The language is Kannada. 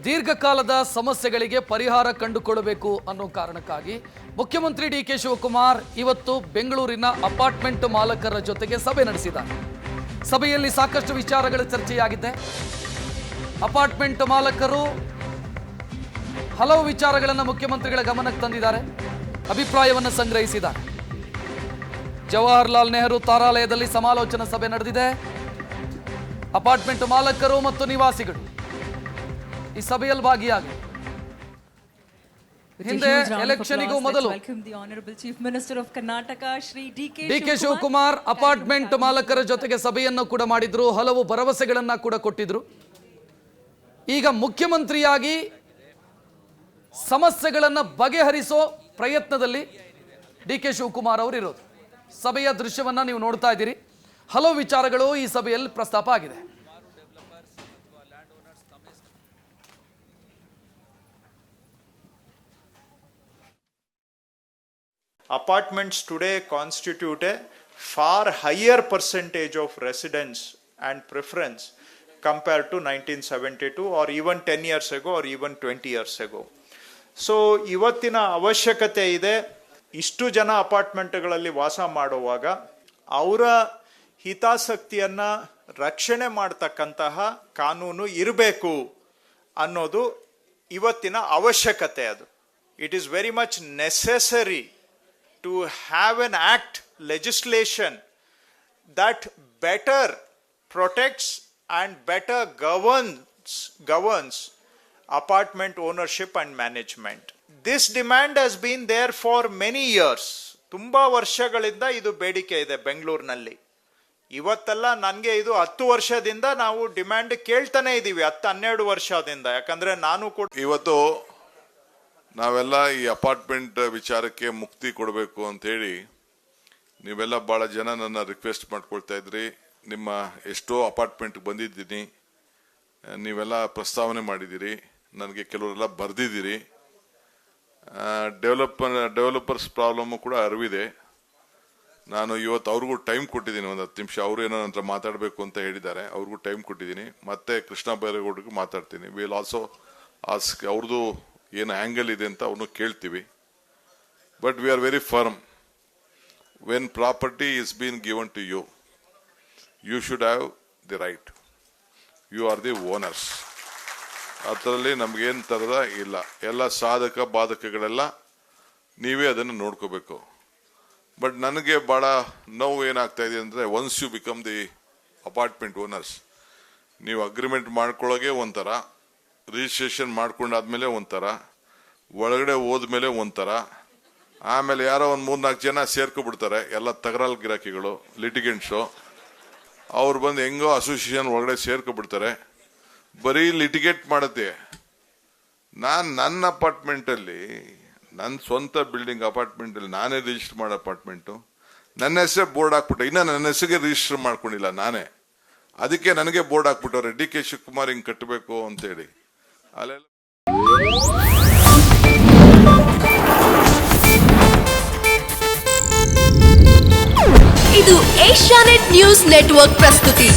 ದೀರ್ಘಕಾಲದ ಸಮಸ್ಯೆಗಳಿಗೆ ಪರಿಹಾರ ಕಂಡುಕೊಳ್ಳಬೇಕು ಅನ್ನೋ ಕಾರಣಕ್ಕಾಗಿ ಮುಖ್ಯಮಂತ್ರಿ ಡಿ.ಕೆ. ಶಿವಕುಮಾರ್ ಇವತ್ತು ಬೆಂಗಳೂರಿನ ಅಪಾರ್ಟ್ಮೆಂಟ್ ಮಾಲಕರ ಜೊತೆಗೆ ಸಭೆ ನಡೆಸಿದ್ದಾರೆ. ಸಭೆಯಲ್ಲಿ ಸಾಕಷ್ಟು ವಿಚಾರಗಳ ಚರ್ಚೆಯಾಗಿದೆ. ಅಪಾರ್ಟ್ಮೆಂಟ್ ಮಾಲಕರು ಹಲವು ವಿಚಾರಗಳನ್ನು ಮುಖ್ಯಮಂತ್ರಿಗಳ ಗಮನಕ್ಕೆ ತಂದಿದ್ದಾರೆ, ಅಭಿಪ್ರಾಯವನ್ನು ಸಂಗ್ರಹಿಸಿದ್ದಾರೆ. ಜವಾಹರ್ಲಾಲ್ ನೆಹರು ತಾರಾಲಯದಲ್ಲಿ ಸಮಾಲೋಚನಾ ಸಭೆ ನಡೆದಿದೆ. ಅಪಾರ್ಟ್ಮೆಂಟ್ ಮಾಲಕರು ಮತ್ತು ನಿವಾಸಿಗಳು ಈ ಸಭೆಯಲ್ಲಿ ಭಾಗಿಯಾಗಿ ಹಿಂದೆ ಎಲೆಕ್ಷನ್ಗೂ ಮೊದಲು ಡಿ.ಕೆ. ಶಿವಕುಮಾರ್ ಅಪಾರ್ಟ್ಮೆಂಟ್ ಮಾಲಕರ ಜೊತೆಗೆ ಸಭೆಯನ್ನು ಕೂಡ ಮಾಡಿದ್ರು, ಹಲವು ಭರವಸೆಗಳನ್ನ ಕೂಡ ಕೊಟ್ಟಿದ್ರು. ಈಗ ಮುಖ್ಯಮಂತ್ರಿಯಾಗಿ ಸಮಸ್ಯೆಗಳನ್ನು ಬಗೆಹರಿಸೋ ಪ್ರಯತ್ನದಲ್ಲಿ ಡಿ.ಕೆ. ಶಿವಕುಮಾರ್ ಅವರು ಇರೋದು. ಸಭೆಯ ದೃಶ್ಯವನ್ನ ನೀವು ನೋಡ್ತಾ ಇದ್ದೀರಿ. ಹಲವು ವಿಚಾರಗಳು ಈ ಸಭೆಯಲ್ಲಿ ಪ್ರಸ್ತಾಪ ಆಗಿದೆ. Apartments today constitute a far higher percentage of residents and preference compared to 1972 or even 10 years ago or even 20 years ago. So, ಇವತ್ತಿನ ಅವಶ್ಯಕತೆ ಇದೆ. ಇಷ್ಟು ಜನ ಅಪಾರ್ಟ್ಮೆಂಟ್ಗಳಲ್ಲಿ ವಾಸ ಮಾಡುವಾಗ ಅವರ ಹಿತಾಸಕ್ತಿಯನ್ನ ರಕ್ಷಣೆ ಮಾಡತಕ್ಕಂತಹ ಕಾನೂನು ಇರಬೇಕು ಅನ್ನೋದು ಇವತ್ತಿನ ಅವಶ್ಯಕತೆ. ಅದು it is very much necessary to have an act, legislation that better protects and better governs apartment ownership and management. This demand has been there for many years. ತುಂಬಾ ವರ್ಷಗಳಿಂದ ಇದು ಬೇಡಿಕೆ ಇದೆ ಬೆಂಗಳೂರಿನಲ್ಲಿ. ಇವತ್ತಲ್ಲ, ನನಗೆ ಇದು 10 ವರ್ಷದಿಂದ ನಾವು ಡಿಮ್ಯಾಂಡ್ ಕೇಳ್ತಾನೆ ಇದೀವಿ, 10-12 ವರ್ಷದಿಂದ. ಯಾಕಂದ್ರೆ ನಾನು ಕೂಡ ಇವತ್ತು ನಾವೆಲ್ಲ ಈ ಅಪಾರ್ಟ್ಮೆಂಟ್ ವಿಚಾರಕ್ಕೆ ಮುಕ್ತಿ ಕೊಡಬೇಕು ಅಂತ ಹೇಳಿ ನೀವೆಲ್ಲ ಬಹಳ ಜನ ನನ್ನ ರಿಕ್ವೆಸ್ಟ್ ಮಾಡ್ಕೊಳ್ತಾ ಇದ್ರಿ. ನಿಮ್ಮ ಎಷ್ಟೋ ಅಪಾರ್ಟ್ಮೆಂಟ್ ಬಂದಿದ್ದೀನಿ, ನೀವೆಲ್ಲ ಪ್ರಸ್ತಾವನೆ ಮಾಡಿದ್ದೀರಿ, ನನಗೆ ಕೆಲವರೆಲ್ಲ ಬರೆದಿದ್ದೀರಿ. ಡೆವಲಪರ್ಸ್ ಪ್ರಾಬ್ಲಮ್ಮು ಕೂಡ ಅರಿವಿದೆ. ನಾನು ಇವತ್ತು ಅವ್ರಿಗೂ ಟೈಮ್ ಕೊಟ್ಟಿದ್ದೀನಿ, ಒಂದು 10 ನಿಮಿಷ. ಅವರು ಏನೋ ನಂತರ ಮಾತಾಡಬೇಕು ಅಂತ ಹೇಳಿದ್ದಾರೆ, ಅವ್ರಿಗೂ ಟೈಮ್ ಕೊಟ್ಟಿದ್ದೀನಿ. ಮತ್ತೆ ಕೃಷ್ಣ ಬೈರೇಗೌಡರಿಗೂ ಮಾತಾಡ್ತೀನಿ. ವಿಲ್ ಆಲ್ಸೋ ಆಸ್ಕ್ ಅವ್ರದ್ದು ಏನು ಆಂಗಲ್ ಇದೆ ಅಂತ ಅವನು ಕೇಳ್ತೀವಿ. But we are very firm. When property is been given to you, you should have the right. You are the owners. ಅದರಲ್ಲಿ ನಮಗೇನು ತರದ ಇಲ್ಲ. ಎಲ್ಲ ಸಾಧಕ ಬಾಧಕಗಳೆಲ್ಲ ನೀವೇ ಅದನ್ನು ನೋಡ್ಕೋಬೇಕು. ಬಟ್ ನನಗೆ ಬಹಳ ನೋವು ಏನಾಗ್ತಾ ಇದೆ ಅಂದರೆ, once you become the apartment owners, ನೀವು ಅಗ್ರಿಮೆಂಟ್ ಮಾಡ್ಕೊಳ್ಳೋಕೆ ಒಂಥರ, ರಿಜಿಸ್ಟ್ರೇಷನ್ ಮಾಡ್ಕೊಂಡಾದ್ಮೇಲೆ ಒಂಥರ, ಒಳಗಡೆ ಹೋದ್ಮೇಲೆ ಒಂಥರ, ಆಮೇಲೆ ಯಾರೋ ಒಂದು 3-4 ಜನ ಸೇರ್ಕೊಬಿಡ್ತಾರೆ, ಎಲ್ಲ ತಗರಾಲ್ ಗಿರಾಕಿಗಳು, ಲಿಟಿಗೆಂಟ್ಸು. ಅವ್ರು ಬಂದು ಹೆಂಗೋ ಅಸೋಸಿಯೇಷನ್ ಒಳಗಡೆ ಸೇರ್ಕೊಬಿಡ್ತಾರೆ, ಬರೀ ಲಿಟಿಗೇಟ್ ಮಾಡುತ್ತೆ. ನನ್ನ ಅಪಾರ್ಟ್ಮೆಂಟಲ್ಲಿ, ನನ್ನ ಸ್ವಂತ ಬಿಲ್ಡಿಂಗ್ ಅಪಾರ್ಟ್ಮೆಂಟಲ್ಲಿ ನಾನೇ ರಿಜಿಸ್ಟರ್ ಮಾಡೋ ಅಪಾರ್ಟ್ಮೆಂಟು, ನನ್ನ ಹೆಸರೇ ಬೋರ್ಡ್ ಹಾಕ್ಬಿಟ್ಟೆ. ಇನ್ನು ನನ್ನ ಹೆಸರಿಗೆ ರಿಜಿಸ್ಟರ್ ಮಾಡ್ಕೊಂಡಿಲ್ಲ ನಾನೇ. ಅದಕ್ಕೆ ನನಗೆ ಬೋರ್ಡ್ ಹಾಕ್ಬಿಟ್ಟವ್ರೆ, ಡಿ.ಕೆ. ಶಿವಕುಮಾರ್ ಹಿಂಗೆ ಕಟ್ಟಬೇಕು ಅಂತೇಳಿ. ಅಲ್ಲೆಲ್ಲ ಇದು ಏಷ್ಯಾನೆಟ್ ನ್ಯೂಸ್ ನೆಟ್ವರ್ಕ್ ಪ್ರಸ್ತುತಿ.